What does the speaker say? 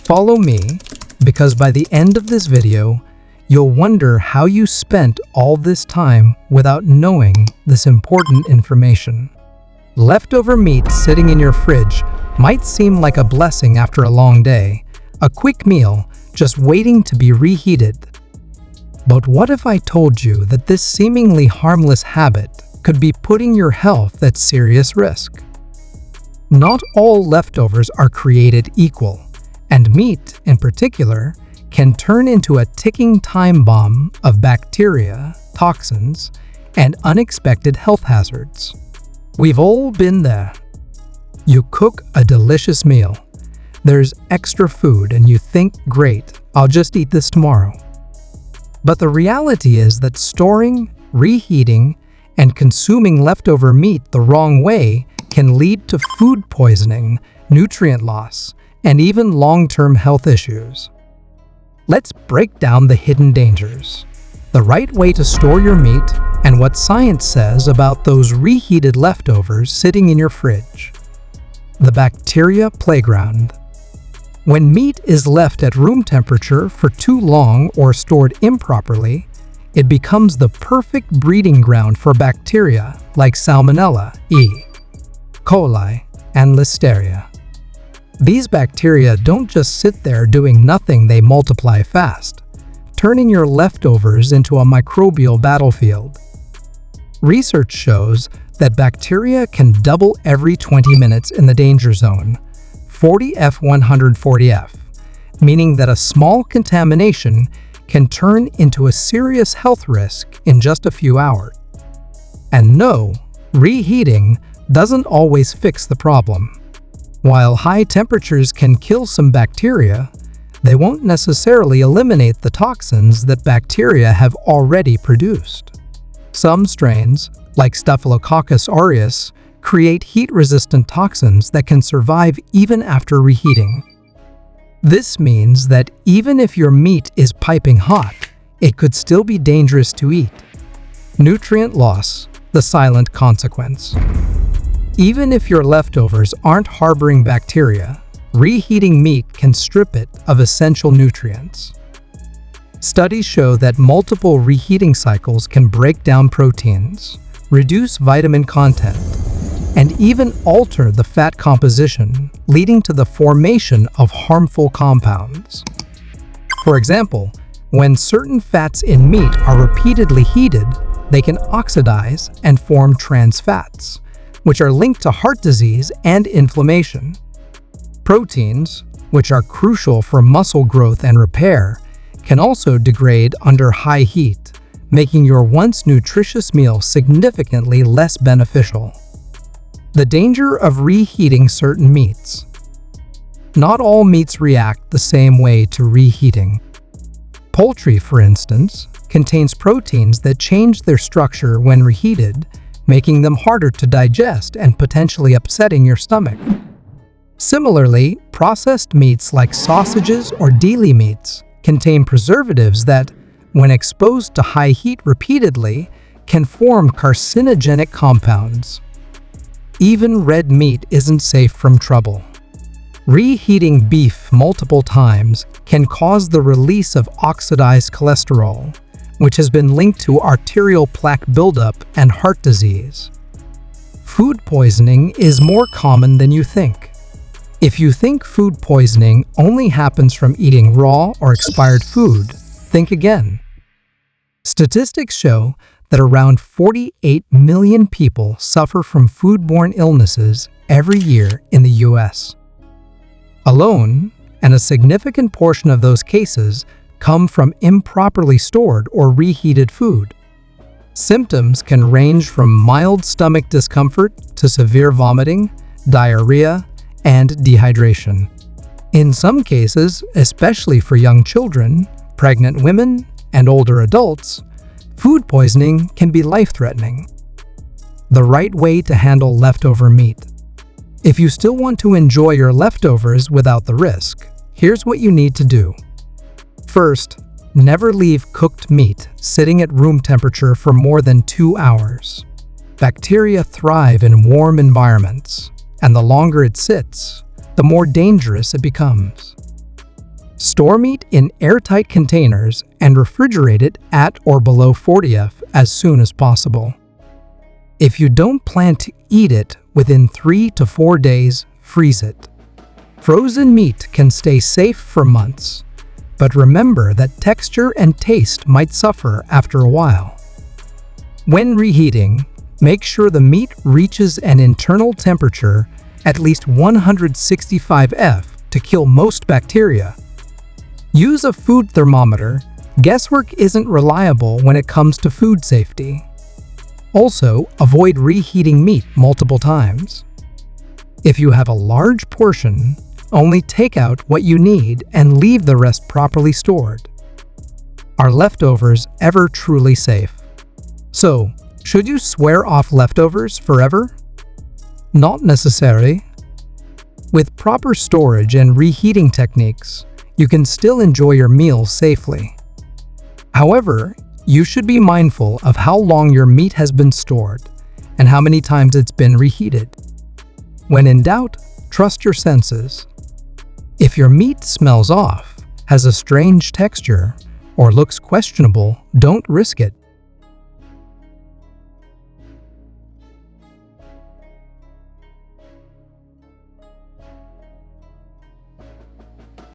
Follow me, because by the end of this video, you'll wonder how you spent all this time without knowing this important information. Leftover meat sitting in your fridge might seem like a blessing after a long day, a quick meal just waiting to be reheated. But what if I told you that this seemingly harmless habit could be putting your health at serious risk? Not all leftovers are created equal, and meat, in particular, can turn into a ticking time bomb of bacteria, toxins, and unexpected health hazards. We've all been there. You cook a delicious meal. There's extra food and you think, great, I'll just eat this tomorrow. But the reality is that storing, reheating, and consuming leftover meat the wrong way can lead to food poisoning, nutrient loss, and even long-term health issues. Let's break down the hidden dangers, the right way to store your meat, and what science says about those reheated leftovers sitting in your fridge. The bacteria playground. When meat is left at room temperature for too long or stored improperly, it becomes the perfect breeding ground for bacteria like Salmonella, E. coli, and Listeria. These bacteria don't just sit there doing nothing, they multiply fast, turning your leftovers into a microbial battlefield. Research shows that bacteria can double every 20 minutes in the danger zone, 40F140F, meaning that a small contamination can turn into a serious health risk in just a few hours. And no, reheating doesn't always fix the problem. While high temperatures can kill some bacteria, they won't necessarily eliminate the toxins that bacteria have already produced. Some strains, like Staphylococcus aureus, create heat-resistant toxins that can survive even after reheating. This means that even if your meat is piping hot, it could still be dangerous to eat. Nutrient loss, the silent consequence. Even if your leftovers aren't harboring bacteria, reheating meat can strip it of essential nutrients. Studies show that multiple reheating cycles can break down proteins, reduce vitamin content, and even alter the fat composition, leading to the formation of harmful compounds. For example, when certain fats in meat are repeatedly heated, they can oxidize and form trans fats, which are linked to heart disease and inflammation. Proteins, which are crucial for muscle growth and repair, can also degrade under high heat, making your once nutritious meal significantly less beneficial. The danger of reheating certain meats. Not all meats react the same way to reheating. Poultry, for instance, contains proteins that change their structure when reheated, making them harder to digest and potentially upsetting your stomach. Similarly, processed meats like sausages or deli meats contain preservatives that, when exposed to high heat repeatedly, can form carcinogenic compounds. Even red meat isn't safe from trouble. Reheating beef multiple times can cause the release of oxidized cholesterol, which has been linked to arterial plaque buildup and heart disease. Food poisoning is more common than you think. If you think food poisoning only happens from eating raw or expired food, think again. Statistics show that around 48 million people suffer from foodborne illnesses every year in the US alone, and a significant portion of those cases come from improperly stored or reheated food. Symptoms can range from mild stomach discomfort to severe vomiting, diarrhea, and dehydration. In some cases, especially for young children, pregnant women, and older adults, food poisoning can be life-threatening. The right way to handle leftover meat. If you still want to enjoy your leftovers without the risk, here's what you need to do. First, never leave cooked meat sitting at room temperature for more than 2 hours. Bacteria thrive in warm environments, and the longer it sits, the more dangerous it becomes. Store meat in airtight containers and refrigerate it at or below 40°F as soon as possible. If you don't plan to eat it within 3 to 4 days, freeze it. Frozen meat can stay safe for months, but remember that texture and taste might suffer after a while. When reheating, make sure the meat reaches an internal temperature at least 165°F to kill most bacteria. Use a food thermometer. Guesswork isn't reliable when it comes to food safety. Also, avoid reheating meat multiple times. If you have a large portion, only take out what you need and leave the rest properly stored. Are leftovers ever truly safe? So, should you swear off leftovers forever? Not necessarily. With proper storage and reheating techniques, you can still enjoy your meals safely. However, you should be mindful of how long your meat has been stored and how many times it's been reheated. When in doubt, trust your senses. If your meat smells off, has a strange texture, or looks questionable, don't risk it.